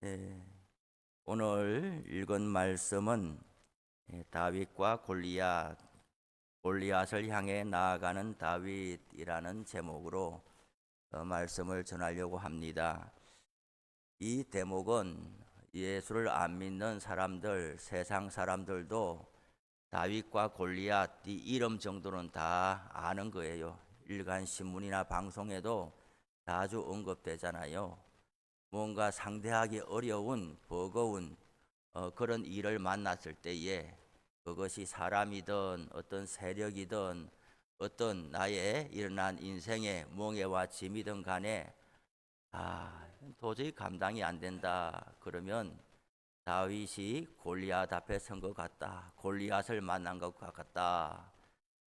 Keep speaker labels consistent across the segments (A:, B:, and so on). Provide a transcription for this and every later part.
A: 네, 오늘 읽은 말씀은 다윗과 골리앗을 향해 나아가는 다윗이라는 제목으로 말씀을 전하려고 합니다. 이 대목은 예수를 안 믿는 사람들, 세상 사람들도 다윗과 골리앗 이 이름 정도는 다 아는 거예요. 일간 신문이나 방송에도 자주 언급되잖아요. 뭔가 상대하기 어려운 버거운 그런 일을 만났을 때에 그것이 사람이든 어떤 세력이든 어떤 나의 일어난 인생의 멍해와 짐이든 간에 도저히 감당이 안 된다 그러면 다윗이 골리앗 앞에 선 것 같다, 골리앗을 만난 것 같다,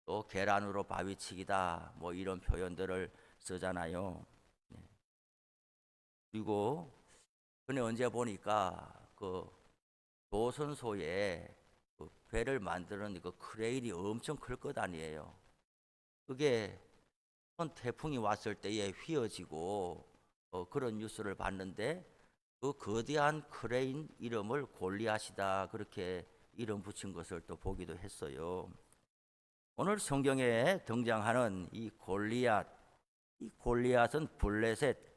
A: 또 계란으로 바위치기다, 뭐 이런 표현들을 쓰잖아요. 그리고 근데 언제 보니까 그 조선소에 그 배를 만드는 그 크레인이 엄청 클 것 아니에요. 그게 큰 태풍이 왔을 때에 휘어지고 그런 뉴스를 봤는데 그 거대한 크레인 이름을 골리앗이다 그렇게 이름 붙인 것을 또 보기도 했어요. 오늘 성경에 등장하는 이 골리앗은 블레셋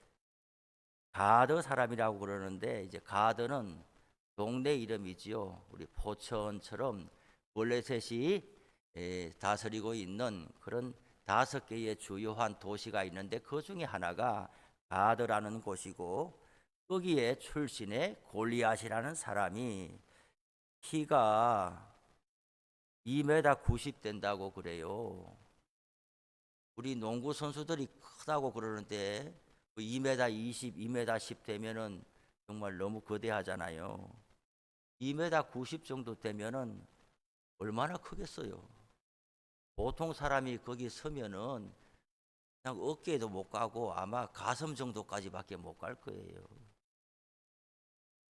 A: 가드 사람이라고 그러는데 이제 가드는 동네 이름이지요. 우리 포천처럼 블레셋이 다스리고 있는 그런 5개의 주요한 도시가 있는데 그 중에 하나가 가드라는 곳이고 거기에 출신의 골리앗이라는 사람이 키가 2m 90 된다고 그래요. 우리 농구 선수들이 크다고 그러는데 2m 20, 2m 10 되면은 정말 너무 거대하잖아요. 2m 90 정도 되면은 얼마나 크겠어요. 보통 사람이 거기 서면은 그냥 어깨에도 못 가고 아마 가슴 정도까지밖에 못 갈 거예요.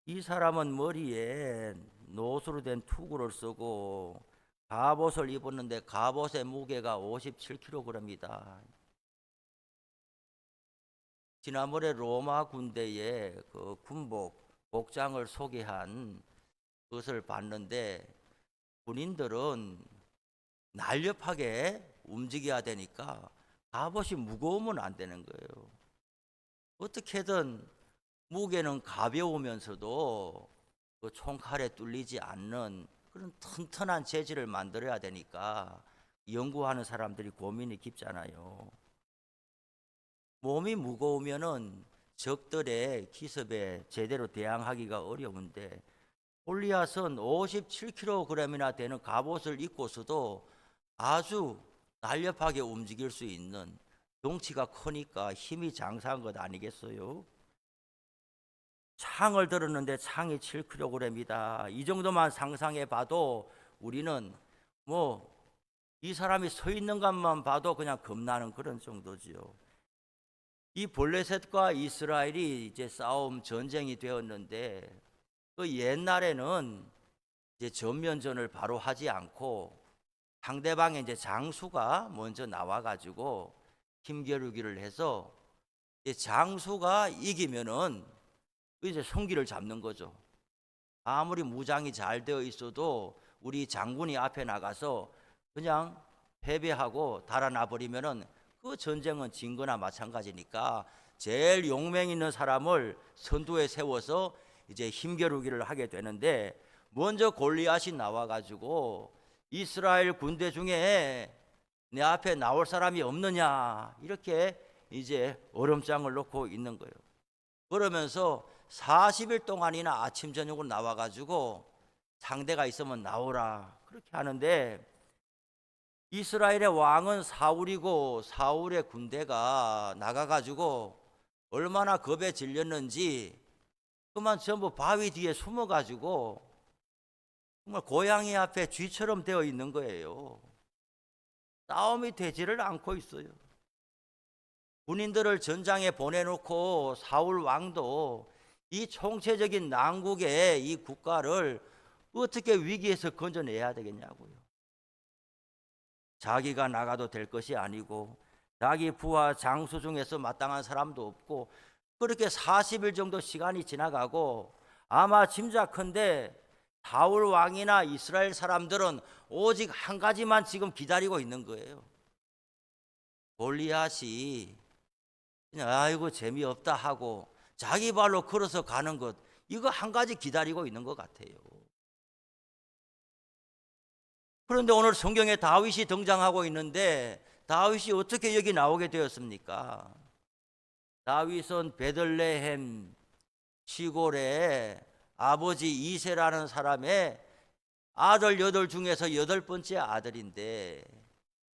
A: 이 사람은 머리에 노수로 된 투구를 쓰고 갑옷을 입었는데 갑옷의 무게가 57kg이다. 지난번에 로마 군대의 그 군복 복장을 소개한 것을 봤는데 군인들은 날렵하게 움직여야 되니까 갑옷이 무거우면 안 되는 거예요. 어떻게든 무게는 가벼우면서도 그 총칼에 뚫리지 않는 그런 튼튼한 재질을 만들어야 되니까 연구하는 사람들이 고민이 깊잖아요. 몸이 무거우면은 적들의 기습에 제대로 대항하기가 어려운데 골리앗은 57kg이나 되는 갑옷을 입고서도 아주 날렵하게 움직일 수 있는 덩치가 크니까 힘이 장사한 것 아니겠어요? 창을 들었는데 창이 7kg이다. 이 정도만 상상해 봐도 우리는 뭐 이 사람이 서 있는 것만 봐도 그냥 겁나는 그런 정도지요. 이 블레셋과 이스라엘이 이제 싸움 전쟁이 되었는데 그 옛날에는 이제 전면전을 바로 하지 않고 상대방의 이제 장수가 먼저 나와가지고 힘겨루기를 해서 이제 장수가 이기면은 이제 성기를 잡는 거죠. 아무리 무장이 잘 되어 있어도 우리 장군이 앞에 나가서 그냥 패배하고 달아나 버리면은 그 전쟁은 진 거나 마찬가지니까 제일 용맹 있는 사람을 선두에 세워서 이제 힘겨루기를 하게 되는데 먼저 골리앗이 나와가지고 이스라엘 군대 중에 내 앞에 나올 사람이 없느냐 이렇게 이제 얼음장을 놓고 있는 거예요. 그러면서 40일 동안이나 아침 저녁으로 나와가지고 상대가 있으면 나오라 그렇게 하는데 이스라엘의 왕은 사울이고 사울의 군대가 나가가지고 얼마나 겁에 질렸는지 그만 전부 바위 뒤에 숨어가지고 정말 고양이 앞에 쥐처럼 되어 있는 거예요. 싸움이 되지를 않고 있어요. 군인들을 전장에 보내놓고 사울 왕도 이 총체적인 난국의 이 국가를 어떻게 위기에서 건져내야 되겠냐고요. 자기가 나가도 될 것이 아니고 자기 부하 장수 중에서 마땅한 사람도 없고 그렇게 40일 정도 시간이 지나가고 아마 짐작컨대 사울 왕이나 이스라엘 사람들은 오직 한 가지만 지금 기다리고 있는 거예요. 골리앗이 그냥 아이고 재미없다 하고 자기 발로 걸어서 가는 것, 이거 한 가지 기다리고 있는 것 같아요. 그런데 오늘 성경에 다윗이 등장하고 있는데 다윗이 어떻게 여기 나오게 되었습니까? 다윗은 베들레헴 시골에 아버지 이새라는 사람의 아들 8 중에서 8번째 아들인데,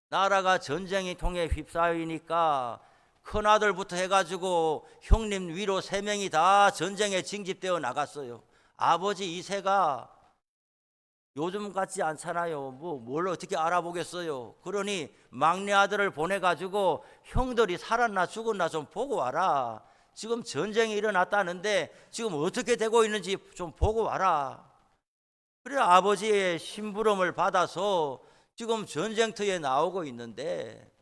A: 나라가 전쟁이 통해 휩싸이니까 큰아들부터 해가지고 형님 위로 3명이 다 전쟁에 징집되어 나갔어요. 아버지 이새가 요즘 같지 않잖아요. 뭘 어떻게 알아보겠어요. 그러니 막내 아들을 보내가지고 형들이 살았나 죽었나 좀 보고 와라. 지금 전쟁이 일어났다는데 지금 어떻게 되고 있는지 좀 보고 와라. 그래 아버지의 심부름을 받아서 지금 전쟁터에 나오고 있는데,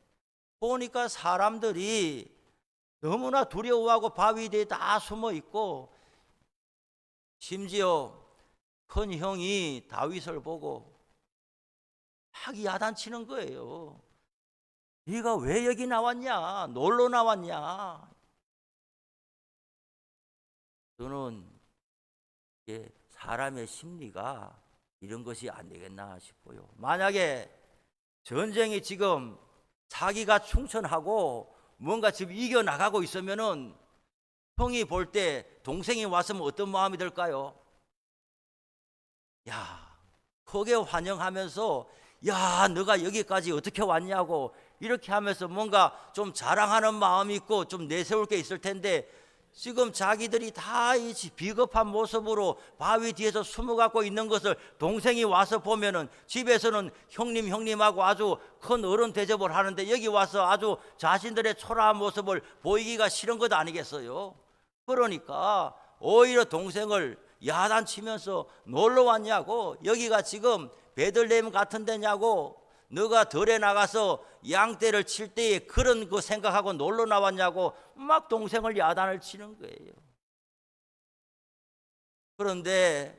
A: 보니까 사람들이 너무나 두려워하고 바위 뒤에 다 숨어 있고, 심지어 큰 형이 다윗을 보고 막 야단치는 거예요. 네가 왜 여기 나왔냐? 놀러 나왔냐? 저는 사람의 심리가 이런 것이 안 되겠나 싶어요. 만약에 전쟁이 지금 자기가 충천하고 뭔가 지금 이겨나가고 있으면은 형이 볼 때 동생이 왔으면 어떤 마음이 들까요? 야, 크게 환영하면서 야, 너가 여기까지 어떻게 왔냐고 이렇게 하면서 뭔가 좀 자랑하는 마음이 있고 좀 내세울 게 있을 텐데, 지금 자기들이 다 이 비겁한 모습으로 바위 뒤에서 숨어갖고 있는 것을 동생이 와서 보면은 집에서는 형님하고 아주 큰 어른 대접을 하는데 여기 와서 아주 자신들의 초라한 모습을 보이기가 싫은 것 아니겠어요? 그러니까 오히려 동생을 야단치면서 놀러 왔냐고, 여기가 지금 베들레헴 같은 데냐고, 너가 들에 나가서 양떼를 칠 때에 그런 거 생각하고 놀러 나왔냐고 막 동생을 야단을 치는 거예요. 그런데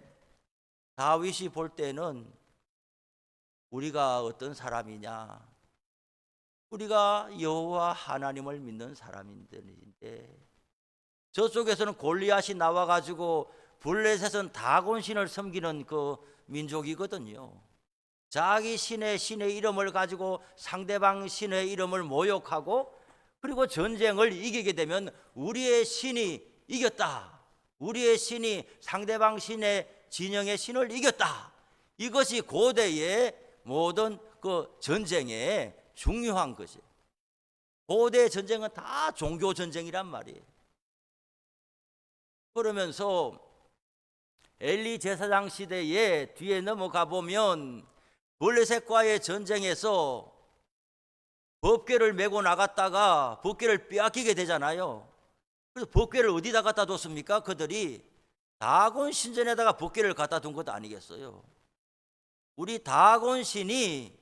A: 다윗이 볼 때는 우리가 어떤 사람이냐, 우리가 여호와 하나님을 믿는 사람인데, 저쪽에서는 골리앗이 나와가지고 블레셋은 다곤신을 섬기는 그 민족이거든요. 자기 신의 이름을 가지고 상대방 신의 이름을 모욕하고, 그리고 전쟁을 이기게 되면 우리의 신이 이겼다, 우리의 신이 상대방 신의 진영의 신을 이겼다, 이것이 고대의 모든 그 전쟁의 중요한 것이에요. 고대 전쟁은 다 종교 전쟁이란 말이에요. 그러면서 엘리 제사장 시대에 뒤에 넘어가 보면 블레셋과의 전쟁에서 법궤를 메고 나갔다가 법궤를 빼앗기게 되잖아요. 그래서 법궤를 어디다 갖다 뒀습니까? 그들이 다곤 신전에다가 법궤를 갖다 둔 것도 아니겠어요? 우리 다곤 신이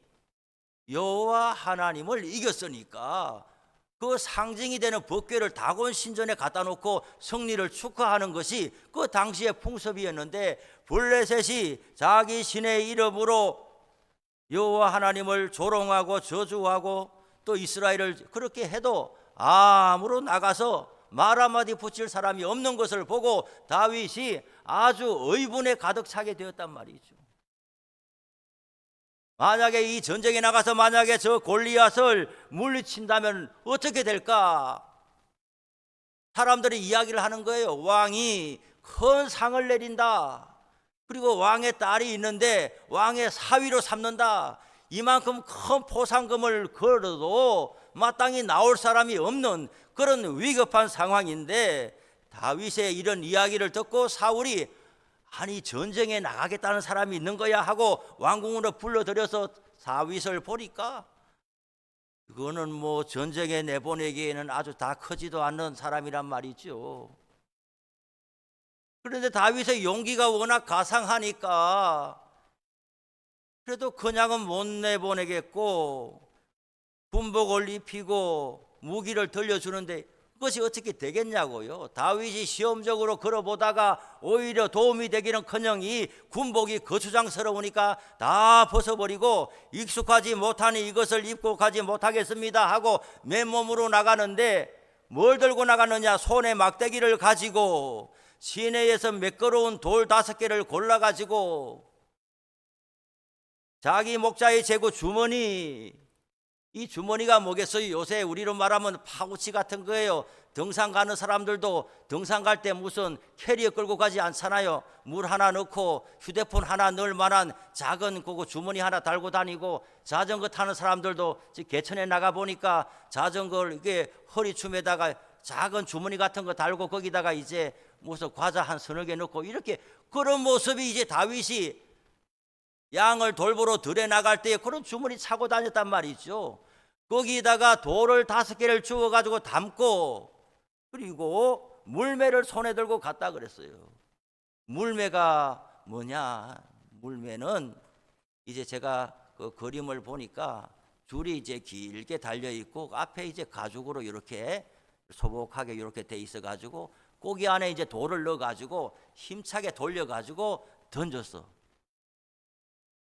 A: 여호와 하나님을 이겼으니까 그 상징이 되는 법궤를 다곤 신전에 갖다 놓고 승리를 축하하는 것이 그 당시의 풍습이었는데, 블레셋이 자기 신의 이름으로 여호와 하나님을 조롱하고 저주하고 또 이스라엘을 그렇게 해도 아무로 나가서 말 한마디 붙일 사람이 없는 것을 보고 다윗이 아주 의분에 가득 차게 되었단 말이죠. 만약에 이 전쟁에 나가서 만약에 저 골리앗을 물리친다면 어떻게 될까? 사람들이 이야기를 하는 거예요. 왕이 큰 상을 내린다. 그리고 왕의 딸이 있는데 왕의 사위로 삼는다. 이만큼 큰 포상금을 걸어도 마땅히 나올 사람이 없는 그런 위급한 상황인데, 다윗의 이런 이야기를 듣고 사울이 아니 전쟁에 나가겠다는 사람이 있는 거야 하고 왕궁으로 불러들여서 다윗을 보니까 그거는 뭐 전쟁에 내보내기에는 아주 다 크지도 않는 사람이란 말이죠. 그런데 다윗의 용기가 워낙 가상하니까 그래도 그냥은 못 내보내겠고 군복을 입히고 무기를 들려주는데 그것이 어떻게 되겠냐고요. 다윗이 시험적으로 걸어보다가 오히려 도움이 되기는커녕 이 군복이 거추장스러우니까 다 벗어버리고 익숙하지 못하니 이것을 입고 가지 못하겠습니다 하고 맨몸으로 나가는데 뭘 들고 나가느냐? 손에 막대기를 가지고 시내에서 매끄러운 돌 5개를 골라가지고 자기 목자의 제구 주머니, 이 주머니가 뭐겠어요? 요새 우리로 말하면 파우치 같은 거예요. 등산 가는 사람들도 등산 갈 때 무슨 캐리어 끌고 가지 않잖아요. 물 하나 넣고 휴대폰 하나 넣을 만한 작은 그거 주머니 하나 달고 다니고, 자전거 타는 사람들도 개천에 나가 보니까 자전거를 이게 허리춤에다가 작은 주머니 같은 거 달고 거기다가 이제 무슨 과자 한 3-4개 넣고 이렇게, 그런 모습이 이제 다윗이 양을 돌보러 들에 나갈 때 그런 주머니 차고 다녔단 말이죠. 거기다가 돌을 5개를 주워가지고 담고, 그리고 물매를 손에 들고 갔다 그랬어요. 물매가 뭐냐? 물매는 이제 제가 그 그림을 보니까 줄이 이제 길게 달려 있고 앞에 이제 가죽으로 이렇게 소복하게 이렇게 돼 있어 가지고 거기 안에 이제 돌을 넣어 가지고 힘차게 돌려 가지고 던졌어.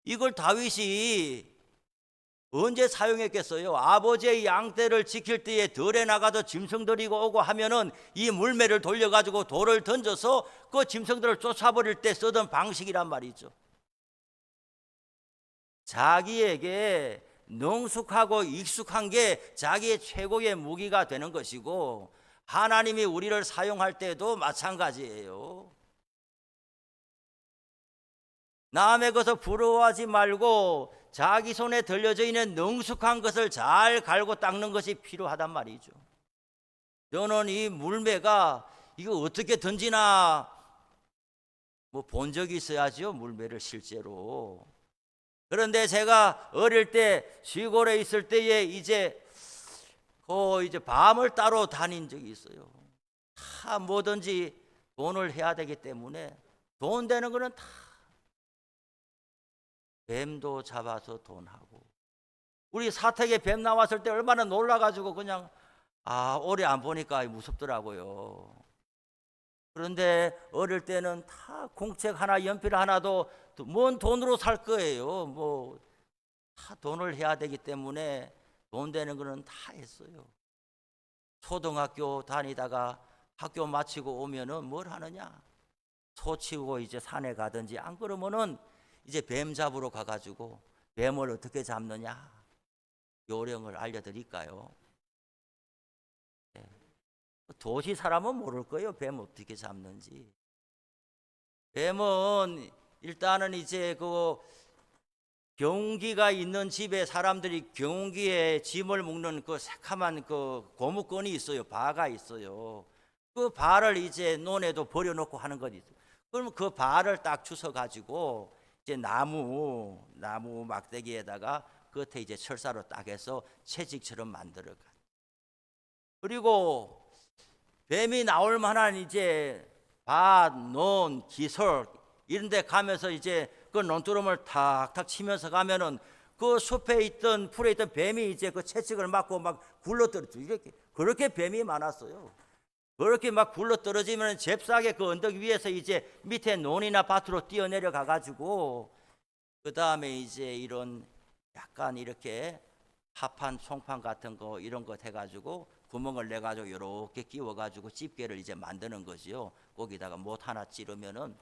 A: 이걸 다윗이 언제 사용했겠어요? 아버지의 양떼를 지킬 때에 들에 나가서 짐승 들이고 오고 하면은 이 물매를 돌려가지고 돌을 던져서 그 짐승들을 쫓아버릴 때 쓰던 방식이란 말이죠. 자기에게 능숙하고 익숙한 게 자기의 최고의 무기가 되는 것이고, 하나님이 우리를 사용할 때도 마찬가지예요. 남의 것을 부러워하지 말고 자기 손에 들려져 있는 능숙한 것을 잘 갈고 닦는 것이 필요하단 말이죠. 저는 이 물매가 이거 어떻게 던지나 뭐 본 적이 있어야죠, 물매를 실제로. 그런데 제가 어릴 때 시골에 있을 때에 이제 밤을 따로 다닌 적이 있어요. 다 뭐든지 돈을 해야 되기 때문에 돈 되는 거는 다 뱀도 잡아서 돈하고, 우리 사택에 뱀 나왔을 때 얼마나 놀라가지고 그냥 오래 안 보니까 무섭더라고요. 그런데 어릴 때는 다 공책 하나 연필 하나도 뭔 돈으로 살 거예요. 뭐 다 돈을 해야 되기 때문에 돈 되는 거는 다 했어요. 초등학교 다니다가 학교 마치고 오면은 뭘 하느냐? 소 치우고 이제 산에 가든지, 안 그러면은 이제 뱀 잡으러 가가지고 뱀을 어떻게 잡느냐 요령을 알려드릴까요? 네. 도시 사람은 모를 거예요, 뱀 어떻게 잡는지. 뱀은 일단은 이제 그 경운기가 있는 집에 사람들이 경운기에 짐을 묶는 그 새카만 그 고무끈이 있어요. 바가 있어요. 그 바를 이제 논에도 버려놓고 하는 것이 있어요. 그러면 그 바를 딱 주워 가지고 이제 나무 막대기에다가 겉에 이제 철사로 딱 해서 채찍처럼 만들어가. 그리고 뱀이 나올 만한 이제 밭, 논, 기솔 이런 데 가면서 이제 그 논두름을 탁탁 치면서 가면은 그 숲에 있던 풀에 있던 뱀이 이제 그 채찍을 맞고 막 굴러떨어져. 이렇게 그렇게 뱀이 많았어요. 그렇게 막 굴러떨어지면 잽싸게 그 언덕 위에서 이제 밑에 논이나 밭으로 뛰어내려 가가지고, 그 다음에 이제 이런 약간 이렇게 합판 송판 같은 거 이런 거 해가지고 구멍을 내가지고 이렇게 끼워가지고 집게를 이제 만드는 거지요. 거기다가 못 하나 찌르면은,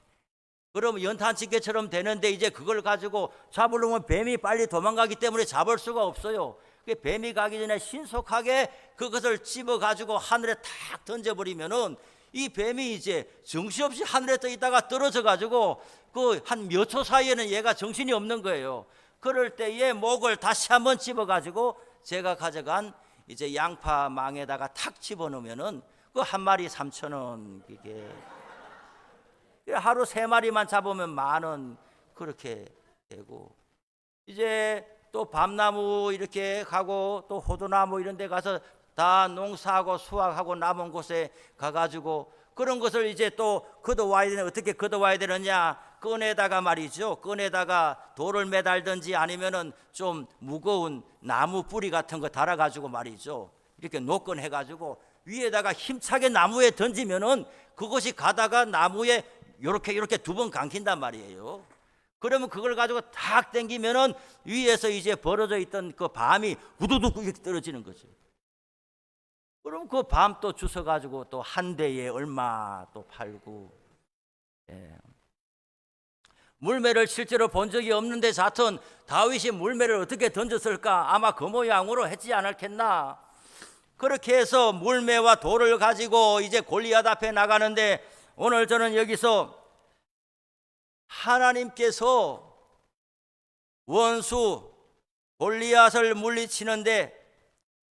A: 그러면 연탄집게처럼 되는데 이제 그걸 가지고 잡으려면 뱀이 빨리 도망가기 때문에 잡을 수가 없어요. 뱀이 가기 전에 신속하게 그것을 집어가지고 하늘에 탁 던져버리면은 이 뱀이 이제 정신없이 하늘에 떠 있다가 떨어져가지고 그 한 몇 초 사이에는 얘가 정신이 없는 거예요. 그럴 때 얘 목을 다시 한번 집어가지고 제가 가져간 이제 양파 망에다가 탁 집어넣으면은 그 한 마리 3,000원, 이게 하루 3마리만 잡으면 10,000원 그렇게 되고, 이제 또 밤나무 이렇게 가고 또 호두나무 이런 데 가서 다 농사하고 수확하고 남은 곳에 가가지고 그런 것을 이제 또 걷어와야 되는, 어떻게 걷어와야 되느냐? 끈에다가 말이죠. 끈에다가 돌을 매달든지 아니면은 좀 무거운 나무 뿌리 같은 거 달아가지고 말이죠. 이렇게 노끈 해가지고 위에다가 힘차게 나무에 던지면은 그것이 가다가 나무에 이렇게 두 번 감긴단 말이에요. 그러면 그걸 가지고 탁 당기면은 위에서 이제 벌어져 있던 그 밤이 우두둑 이렇게 떨어지는 거죠. 그럼 그 밤 또 주워 가지고 또 한 대에 얼마 또 팔고. 예. 물매를 실제로 본 적이 없는데 자튼 다윗이 물매를 어떻게 던졌을까? 아마 그 모양으로 했지 않았겠나? 그렇게 해서 물매와 돌을 가지고 이제 골리앗 앞에 나가는데, 오늘 저는 여기서 하나님께서 원수 골리앗을 물리치는데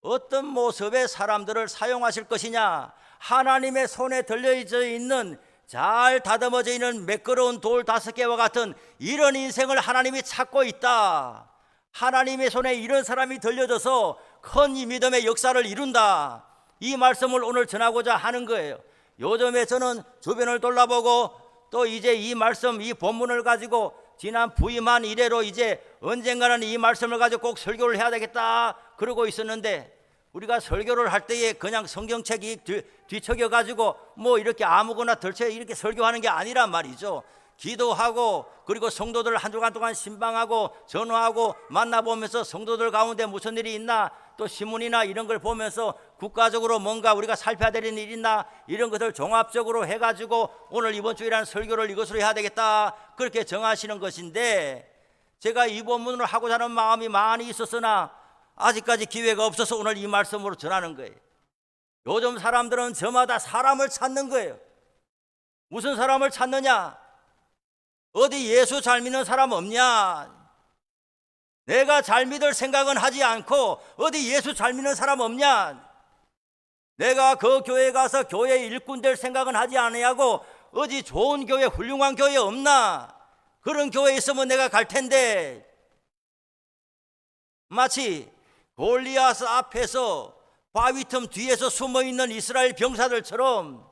A: 어떤 모습의 사람들을 사용하실 것이냐? 하나님의 손에 들려져 있는 잘 다듬어져 있는 매끄러운 돌 5개와 같은 이런 인생을 하나님이 찾고 있다. 하나님의 손에 이런 사람이 들려져서 큰 이 믿음의 역사를 이룬다. 이 말씀을 오늘 전하고자 하는 거예요. 요즘에 저는 주변을 돌아보고 또 이제 이 말씀, 이 본문을 가지고 지난 부임한 이래로 이제 언젠가는 이 말씀을 가지고 꼭 설교를 해야 되겠다 그러고 있었는데, 우리가 설교를 할 때에 그냥 성경책 뒤척여 가지고 뭐 이렇게 아무거나 덜쳐 이렇게 설교하는 게 아니란 말이죠. 기도하고 그리고 성도들 한 주간 동안 신방하고 전화하고 만나보면서 성도들 가운데 무슨 일이 있나, 또 신문이나 이런 걸 보면서 국가적으로 뭔가 우리가 살펴야 될 일이 있나, 이런 것을 종합적으로 해가지고 오늘 이번 주일에는 설교를 이것으로 해야 되겠다 그렇게 정하시는 것인데, 제가 이 본문을 하고자 하는 마음이 많이 있었으나 아직까지 기회가 없어서 오늘 이 말씀으로 전하는 거예요. 요즘 사람들은 저마다 사람을 찾는 거예요. 무슨 사람을 찾느냐? 어디 예수 잘 믿는 사람 없냐? 내가 잘 믿을 생각은 하지 않고 어디 예수 잘 믿는 사람 없냐? 내가 그 교회 가서 교회 일꾼 될 생각은 하지 않냐고 어디 좋은 교회, 훌륭한 교회 없나? 그런 교회 있으면 내가 갈 텐데. 마치 골리앗 앞에서 바위 틈 뒤에서 숨어있는 이스라엘 병사들처럼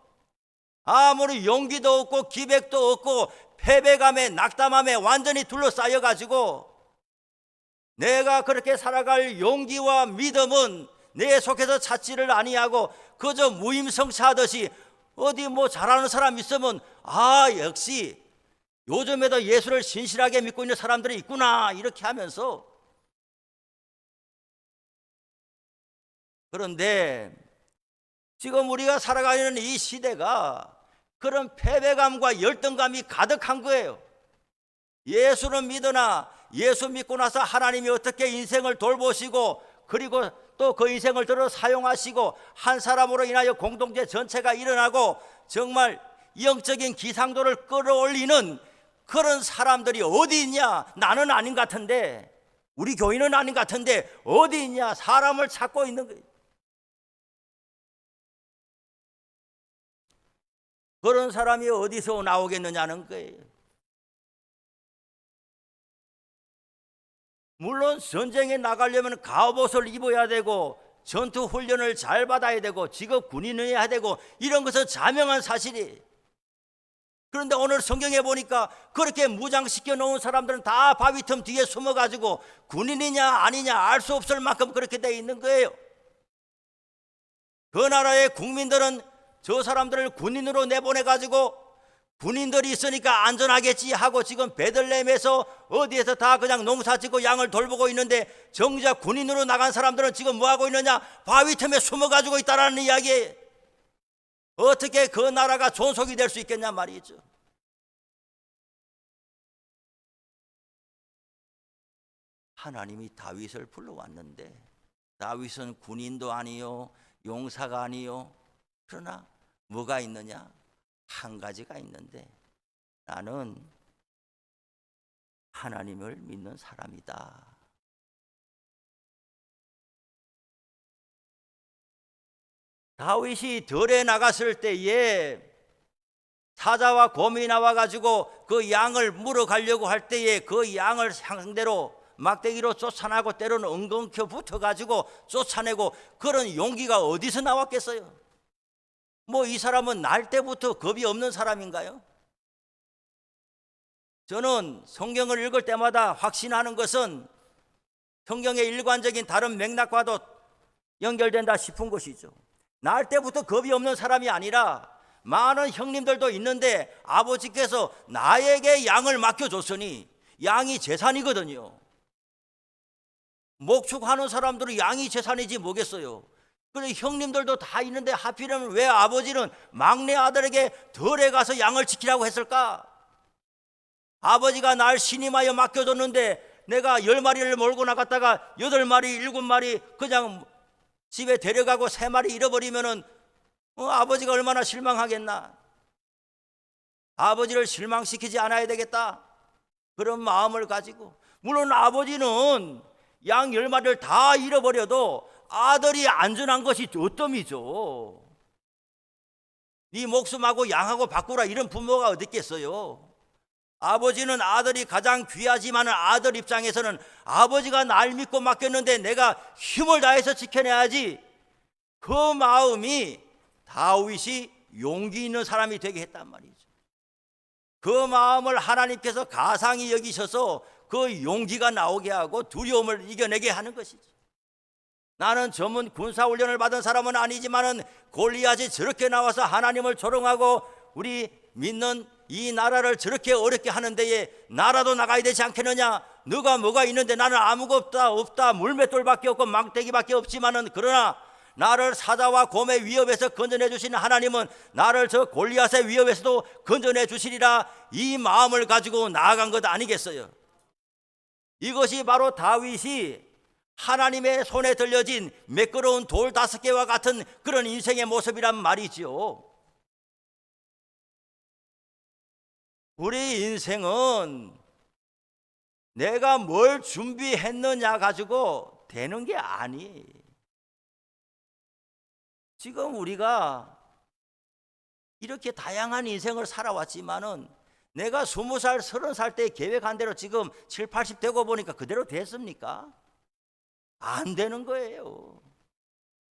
A: 아무리 용기도 없고 기백도 없고 패배감에 낙담함에 완전히 둘러싸여가지고 내가 그렇게 살아갈 용기와 믿음은 내 속에서 찾지를 아니하고 그저 무임성차하듯이 어디 뭐 잘하는 사람 있으면 역시 요즘에도 예수를 신실하게 믿고 있는 사람들이 있구나 이렇게 하면서. 그런데 지금 우리가 살아가는 이 시대가 그런 패배감과 열등감이 가득한 거예요. 예수는 믿으나 예수 믿고 나서 하나님이 어떻게 인생을 돌보시고 그리고 또 그 인생을 들어 사용하시고 한 사람으로 인하여 공동체 전체가 일어나고 정말 영적인 기상도를 끌어올리는 그런 사람들이 어디 있냐? 나는 아닌 것 같은데, 우리 교인은 아닌 것 같은데 어디 있냐? 사람을 찾고 있는 거예요. 그런 사람이 어디서 나오겠느냐는 거예요. 물론 전쟁에 나가려면 갑옷을 입어야 되고 전투 훈련을 잘 받아야 되고 직업 군인을 해야 되고 이런 것은 자명한 사실이에요. 그런데 오늘 성경에 보니까 그렇게 무장시켜 놓은 사람들은 다 바위 틈 뒤에 숨어가지고 군인이냐 아니냐 알 수 없을 만큼 그렇게 돼 있는 거예요. 그 나라의 국민들은 저 사람들을 군인으로 내보내가지고 군인들이 있으니까 안전하겠지 하고 지금 베들레헴에서 어디에서 다 그냥 농사 짓고 양을 돌보고 있는데, 정작 군인으로 나간 사람들은 지금 뭐하고 있느냐? 바위 틈에 숨어가지고 있다라는 이야기예요. 어떻게 그 나라가 존속이 될 수 있겠냐 말이죠. 하나님이 다윗을 불러왔는데 다윗은 군인도 아니요 용사가 아니요. 그러나 뭐가 있느냐? 한 가지가 있는데, 나는 하나님을 믿는 사람이다. 다윗이 들에 나갔을 때에 사자와 곰이 나와가지고 그 양을 물어가려고 할 때에 그 양을 상대로 막대기로 쫓아나고 때로는 엉겅켜 붙어가지고 쫓아내고 그런 용기가 어디서 나왔겠어요? 뭐 이 사람은 날 때부터 겁이 없는 사람인가요? 저는 성경을 읽을 때마다 확신하는 것은 성경의 일관적인 다른 맥락과도 연결된다 싶은 것이죠. 날 때부터 겁이 없는 사람이 아니라 많은 형님들도 있는데 아버지께서 나에게 양을 맡겨줬으니 양이 재산이거든요. 목축하는 사람들은 양이 재산이지 뭐겠어요. 그런데 형님들도 다 있는데 하필이면 왜 아버지는 막내 아들에게 덜에 가서 양을 지키라고 했을까? 아버지가 날 신임하여 맡겨줬는데 내가 10마리를 몰고 나갔다가 8마리, 7마리 그냥 집에 데려가고 3마리 잃어버리면은 아버지가 얼마나 실망하겠나. 아버지를 실망시키지 않아야 되겠다, 그런 마음을 가지고. 물론 아버지는 양 10마리를 다 잃어버려도 아들이 안전한 것이 어뜸이죠. 네 목숨하고 양하고 바꾸라 이런 부모가 어디 있겠어요. 아버지는 아들이 가장 귀하지만 아들 입장에서는 아버지가 날 믿고 맡겼는데 내가 힘을 다해서 지켜내야지, 그 마음이 다윗이 용기 있는 사람이 되게 했단 말이죠. 그 마음을 하나님께서 가상히 여기셔서 그 용기가 나오게 하고 두려움을 이겨내게 하는 것이죠. 나는 전문 군사훈련을 받은 사람은 아니지만 골리앗이 저렇게 나와서 하나님을 조롱하고 우리 믿는 이 나라를 저렇게 어렵게 하는 데에 나라도 나가야 되지 않겠느냐. 너가 뭐가 있는데 나는 아무것도 없다. 물맷돌밖에 없고 망대기밖에 없지만은 그러나 나를 사자와 곰의 위협에서 건져내 주시는 하나님은 나를 저 골리앗의 위협에서도 건져내 주시리라, 이 마음을 가지고 나아간 것 아니겠어요. 이것이 바로 다윗이 하나님의 손에 들려진 매끄러운 돌 5개와 같은 그런 인생의 모습이란 말이지요. 우리 인생은 내가 뭘 준비했느냐 가지고 되는 게 아니. 지금 우리가 이렇게 다양한 인생을 살아왔지만은 내가 20살, 30살 때 계획한 대로 지금 7, 80 되고 보니까 그대로 됐습니까? 안 되는 거예요.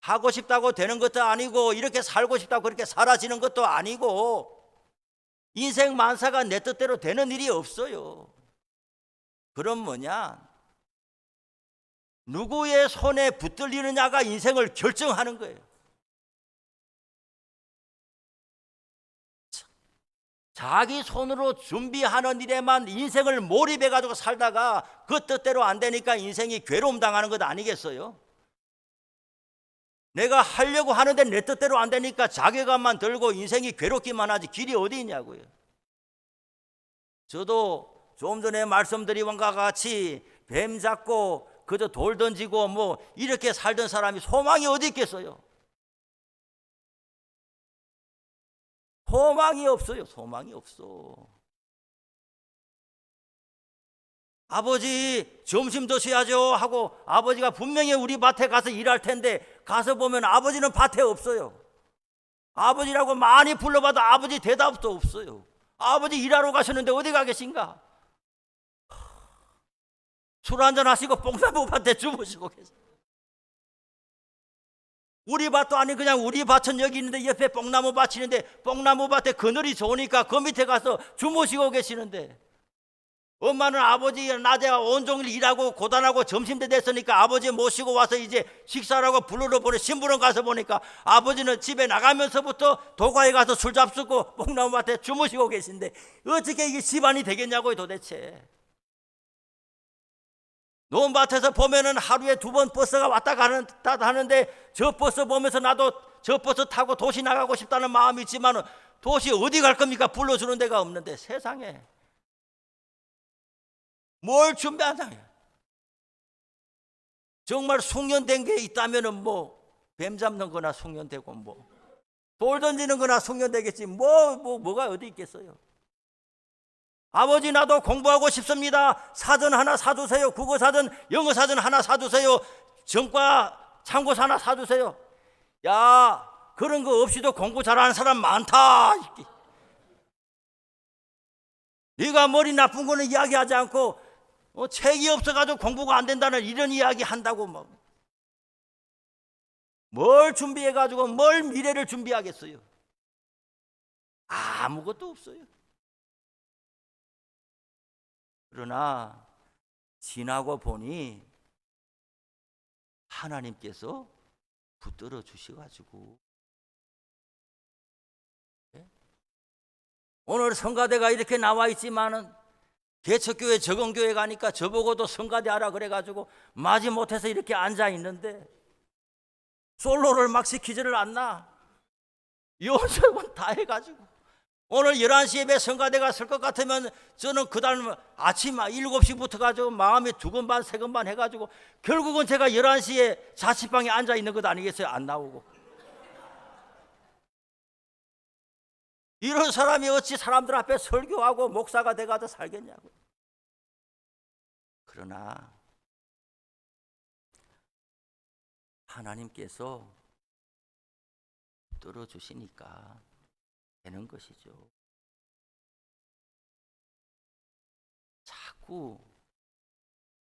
A: 하고 싶다고 되는 것도 아니고 이렇게 살고 싶다고 그렇게 사라지는 것도 아니고 인생 만사가 내 뜻대로 되는 일이 없어요. 그럼 뭐냐? 누구의 손에 붙들리느냐가 인생을 결정하는 거예요. 자기 손으로 준비하는 일에만 인생을 몰입해가지고 살다가 그 뜻대로 안 되니까 인생이 괴로움 당하는 것 아니겠어요? 내가 하려고 하는데 내 뜻대로 안 되니까 자괴감만 들고 인생이 괴롭기만 하지 길이 어디 있냐고요. 저도 좀 전에 말씀드린 것과 같이 뱀 잡고 그저 돌 던지고 뭐 이렇게 살던 사람이 소망이 어디 있겠어요? 소망이 없어요. 소망이 없어. 아버지 점심 드셔야죠 하고 아버지가 분명히 우리 밭에 가서 일할 텐데 가서 보면 아버지는 밭에 없어요. 아버지라고 많이 불러봐도 아버지 대답도 없어요. 아버지 일하러 가셨는데 어디 가 계신가? 술 한잔 하시고 뽕나무 밭에 주무시고 계세요. 우리 밭도 아니 그냥 우리 밭은 여기 있는데 옆에 뽕나무 밭이 있는데 뽕나무 밭에 그늘이 좋으니까 그 밑에 가서 주무시고 계시는데, 엄마는 아버지 낮에 온종일 일하고 고단하고 점심때 됐으니까 아버지 모시고 와서 이제 식사라고 부르러 보내 심부름 가서 보니까 아버지는 집에 나가면서부터 도가에 가서 술 잡수고 뽕나무 밭에 주무시고 계신데 어떻게 이게 집안이 되겠냐고요 도대체. 논밭에서 보면은 하루에 2번 버스가 왔다 갔다 하는데 저 버스 보면서 나도 저 버스 타고 도시 나가고 싶다는 마음이 있지만 도시 어디 갈 겁니까? 불러주는 데가 없는데 세상에 뭘 준비하냐. 정말 숙련된 게 있다면은 뭐 뱀 잡는 거나 숙련되고 뭐 돌 던지는 거나 숙련되겠지 뭐가 어디 있겠어요. 아버지 나도 공부하고 싶습니다. 사전 하나 사주세요. 국어사전, 영어사전 하나 사주세요. 전과 참고서 하나 사주세요. 야, 그런 거 없이도 공부 잘하는 사람 많다. 네가 머리 나쁜 거는 이야기하지 않고 책이 없어가지고 공부가 안 된다는 이런 이야기 한다고 뭘 준비해가지고 뭘 미래를 준비하겠어요. 아무것도 없어요. 그러나 지나고 보니 하나님께서 붙들어 주셔가지고 오늘 성가대가 이렇게 나와 있지만은 개척교회 적응교회 가니까 저보고도 성가대 하라 그래가지고 마지못해서 이렇게 앉아 있는데 솔로를 막 시키지를 않나. 연습은 다 해가지고 오늘 11시 예배 성가대가 쓸 것 같으면 저는 그다음 아침 7시부터 가지고 마음이 두근반 세근반 해가지고 결국은 제가 11시에 자취방에 앉아 있는 것 아니겠어요? 안 나오고. 이런 사람이 어찌 사람들 앞에 설교하고 목사가 돼가지고 살겠냐고. 그러나 하나님께서 들어주시니까 되는 것이죠. 자꾸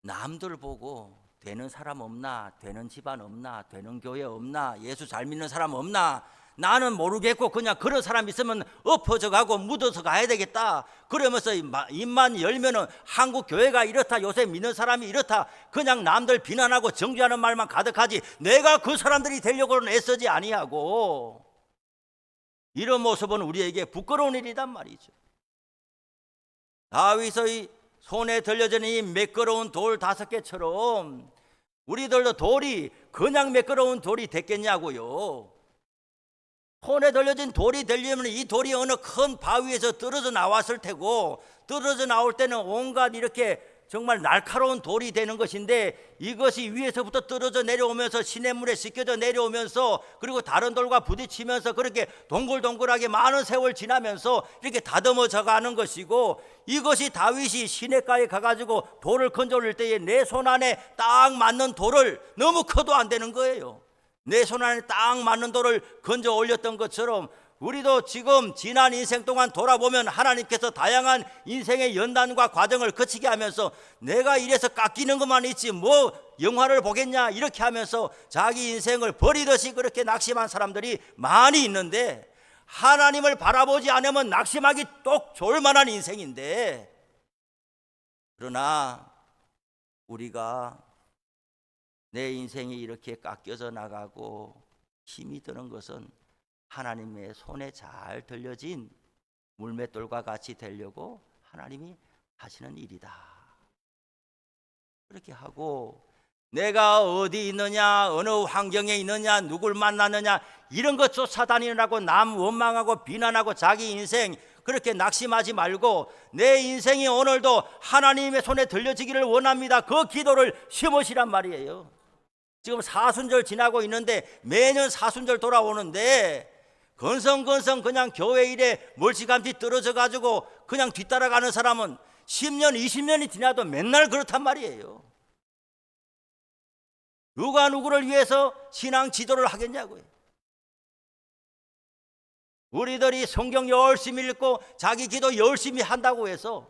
A: 남들 보고 되는 사람 없나, 되는 집안 없나, 되는 교회 없나, 예수 잘 믿는 사람 없나, 나는 모르겠고 그냥 그런 사람 있으면 엎어져 가고 묻어서 가야 되겠다 그러면서 입만 열면은 한국 교회가 이렇다, 요새 믿는 사람이 이렇다, 그냥 남들 비난하고 정죄하는 말만 가득하지 내가 그 사람들이 되려고는 애쓰지 아니하고, 이런 모습은 우리에게 부끄러운 일이란 말이죠. 다윗의 손에 들려지는 이 매끄러운 돌 5개처럼 우리들도 돌이 그냥 매끄러운 돌이 됐겠냐고요. 손에 들려진 돌이 되려면 이 돌이 어느 큰 바위에서 떨어져 나왔을 테고, 떨어져 나올 때는 온갖 이렇게 정말 날카로운 돌이 되는 것인데, 이것이 위에서부터 떨어져 내려오면서 시냇물에 씻겨져 내려오면서 그리고 다른 돌과 부딪히면서 그렇게 동글동글하게 많은 세월 지나면서 이렇게 다듬어져 가는 것이고, 이것이 다윗이 시냇가에 가가지고 돌을 건져 올릴 때에 내 손 안에 딱 맞는 돌을, 너무 커도 안 되는 거예요. 내 손 안에 딱 맞는 돌을 건져 올렸던 것처럼 우리도 지금 지난 인생 동안 돌아보면 하나님께서 다양한 인생의 연단과 과정을 거치게 하면서 내가 이래서 깎이는 것만 있지 뭐 영화를 보겠냐 이렇게 하면서 자기 인생을 버리듯이 그렇게 낙심한 사람들이 많이 있는데, 하나님을 바라보지 않으면 낙심하기 똑 좋을 만한 인생인데, 그러나 우리가 내 인생이 이렇게 깎여져 나가고 힘이 드는 것은 하나님의 손에 잘 들려진 물맷돌과 같이 되려고 하나님이 하시는 일이다. 그렇게 하고 내가 어디 있느냐, 어느 환경에 있느냐, 누굴 만나느냐 이런 것 쫓아다니느라고 남 원망하고 비난하고 자기 인생 그렇게 낙심하지 말고, 내 인생이 오늘도 하나님의 손에 들려지기를 원합니다. 그 기도를 심으시란 말이에요. 지금 사순절 지나고 있는데 매년 사순절 돌아오는데 건성건성 그냥 교회 일에 멀찌감치 떨어져 가지고 그냥 뒤따라가는 사람은 10년 20년이 지나도 맨날 그렇단 말이에요. 누가 누구를 위해서 신앙 지도를 하겠냐고요. 우리들이 성경 열심히 읽고 자기 기도 열심히 한다고 해서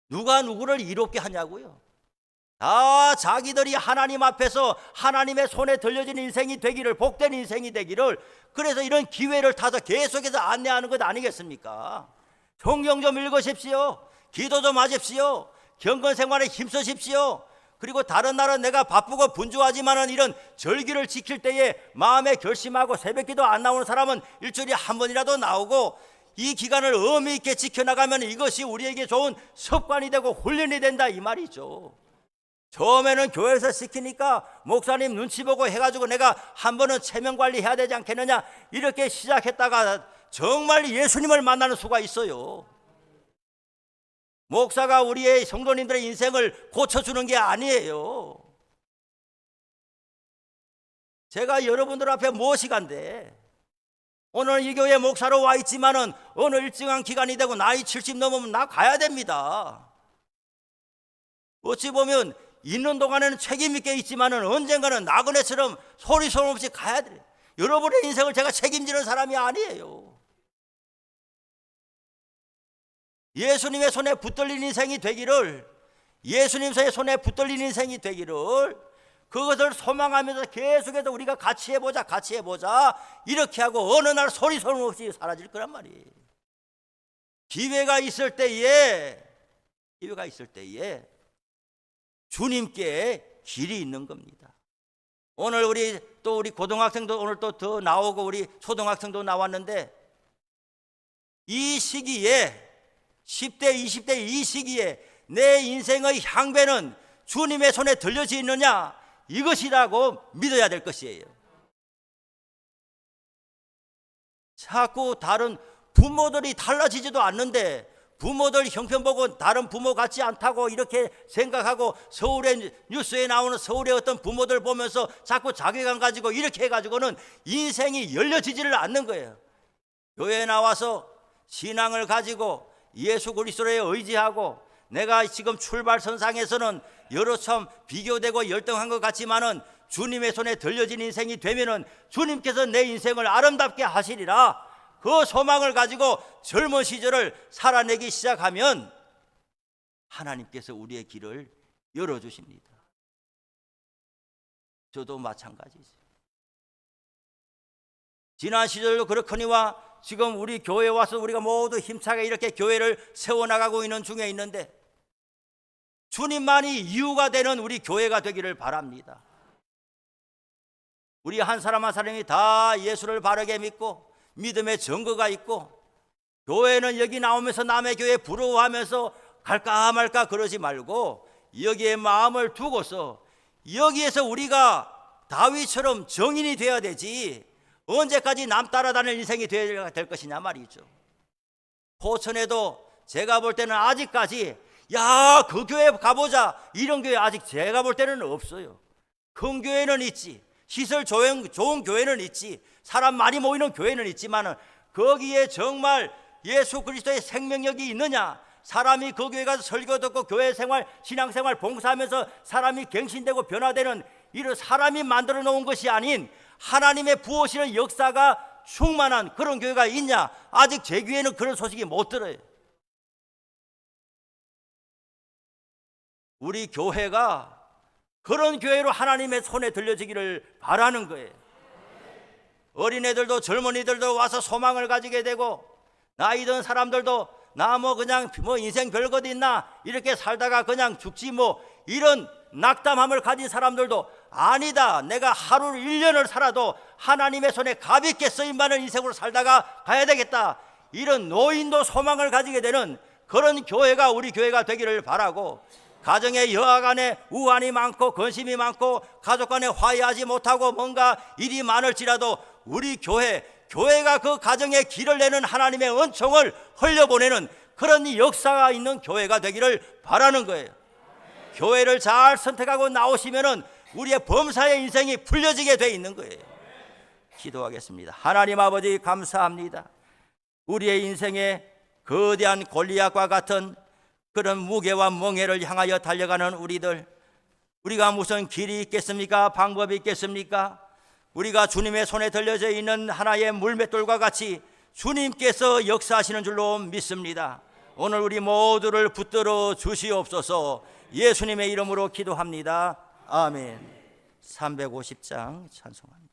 A: 누가 누구를 이롭게 하냐고요. 다 자기들이 하나님 앞에서 하나님의 손에 들려진 인생이 되기를, 복된 인생이 되기를, 그래서 이런 기회를 타서 계속해서 안내하는 것 아니겠습니까? 성경 좀 읽으십시오. 기도 좀 하십시오. 경건 생활에 힘쓰십시오. 그리고 다른 날은 내가 바쁘고 분주하지만은 이런 절기를 지킬 때에 마음에 결심하고 새벽기도 안 나오는 사람은 일주일에 한 번이라도 나오고, 이 기간을 의미 있게 지켜나가면 이것이 우리에게 좋은 습관이 되고 훈련이 된다 이 말이죠. 처음에는 교회에서 시키니까 목사님 눈치 보고 해가지고 내가 한 번은 체면 관리해야 되지 않겠느냐 이렇게 시작했다가 정말 예수님을 만나는 수가 있어요. 목사가 우리의 성도님들의 인생을 고쳐주는 게 아니에요. 제가 여러분들 앞에 무엇이 간데, 오늘 이 교회 목사로 와 있지만은 어느 일정한 기간이 되고 나이 70 넘으면 나 가야 됩니다. 어찌 보면 있는 동안에는 책임 있게 있지만은 언젠가는 나그네처럼 소리 소름 없이 가야 돼요. 여러분의 인생을 제가 책임지는 사람이 아니에요. 예수님의 손에 붙들린 인생이 되기를, 예수님의 손에 붙들린 인생이 되기를, 그것을 소망하면서 계속해서 우리가 같이 해보자 이렇게 하고 어느 날 소리 소름 없이 사라질 거란 말이에요. 기회가 있을 때에 주님께 길이 있는 겁니다. 오늘 우리 고등학생도 오늘 또 더 나오고 우리 초등학생도 나왔는데, 이 시기에 10대, 20대 이 시기에 내 인생의 향배는 주님의 손에 들려져 있느냐, 이것이라고 믿어야 될 것이에요. 자꾸 다른 부모들이 달라지지도 않는데 부모들 형편 보고 다른 부모 같지 않다고 이렇게 생각하고 서울의 뉴스에 나오는 서울의 어떤 부모들 보면서 자꾸 자괴감 가지고 이렇게 해가지고는 인생이 열려지지를 않는 거예요. 교회에 나와서 신앙을 가지고 예수 그리스도에 의지하고 내가 지금 출발선상에서는 여러 참 비교되고 열등한 것 같지만은 주님의 손에 들려진 인생이 되면은 주님께서 내 인생을 아름답게 하시리라, 그 소망을 가지고 젊은 시절을 살아내기 시작하면 하나님께서 우리의 길을 열어주십니다. 저도 마찬가지죠. 지난 시절도 그렇거니와 지금 우리 교회에 와서 우리가 모두 힘차게 이렇게 교회를 세워나가고 있는 중에 있는데 주님만이 이유가 되는 우리 교회가 되기를 바랍니다. 우리 한 사람 한 사람이 다 예수를 바르게 믿고 믿음의 증거가 있고 교회는 여기 나오면서 남의 교회 부러워하면서 갈까 말까 그러지 말고 여기에 마음을 두고서 여기에서 우리가 다윗처럼 정인이 되어야 되지 언제까지 남 따라다닐 인생이 되어야 될 것이냐 말이죠. 포천에도 제가 볼 때는 아직까지 야, 그 교회 가보자 이런 교회 아직 제가 볼 때는 없어요. 큰 교회는 있지, 시설 좋은 교회는 있지, 사람 많이 모이는 교회는 있지만 거기에 정말 예수 그리스도의 생명력이 있느냐, 사람이 그 교회 가서 설교 듣고 교회 생활, 신앙생활 봉사하면서 사람이 갱신되고 변화되는 이런 사람이 만들어 놓은 것이 아닌 하나님의 부으시는 역사가 충만한 그런 교회가 있냐, 아직 제 귀에는 그런 소식이 못 들어요. 우리 교회가 그런 교회로 하나님의 손에 들려지기를 바라는 거예요. 어린애들도 젊은이들도 와서 소망을 가지게 되고 나이 든 사람들도 나 그냥 인생 별것 있나 이렇게 살다가 그냥 죽지 이런 낙담함을 가진 사람들도 아니다, 내가 하루 1년을 살아도 하나님의 손에 가볍게 쓰임받는 인생으로 살다가 가야 되겠다, 이런 노인도 소망을 가지게 되는 그런 교회가 우리 교회가 되기를 바라고, 가정에 여하 간에 우환이 많고 근심이 많고 가족 간에 화해하지 못하고 뭔가 일이 많을지라도 우리 교회가 그 가정에 길을 내는 하나님의 은총을 흘려보내는 그런 역사가 있는 교회가 되기를 바라는 거예요. 교회를 잘 선택하고 나오시면은 우리의 범사의 인생이 풀려지게 돼 있는 거예요. 기도하겠습니다. 하나님 아버지 감사합니다. 우리의 인생에 거대한 골리앗과 같은 그런 무게와 멍해를 향하여 달려가는 우리가 무슨 길이 있겠습니까? 방법이 있겠습니까? 우리가 주님의 손에 들려져 있는 하나의 물맷돌과 같이 주님께서 역사하시는 줄로 믿습니다. 오늘 우리 모두를 붙들어 주시옵소서. 예수님의 이름으로 기도합니다. 아멘. 350장 찬송합니다.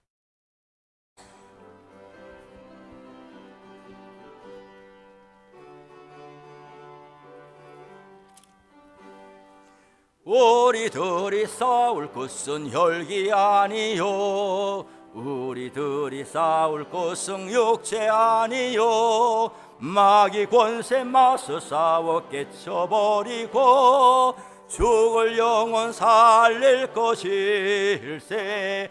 A: 우리들이 싸울 것은 혈기 아니요, 우리들이 싸울 것은 육체 아니요, 마귀 권세 맞서 싸워 깨쳐버리고 죽을 영혼 살릴 것일세.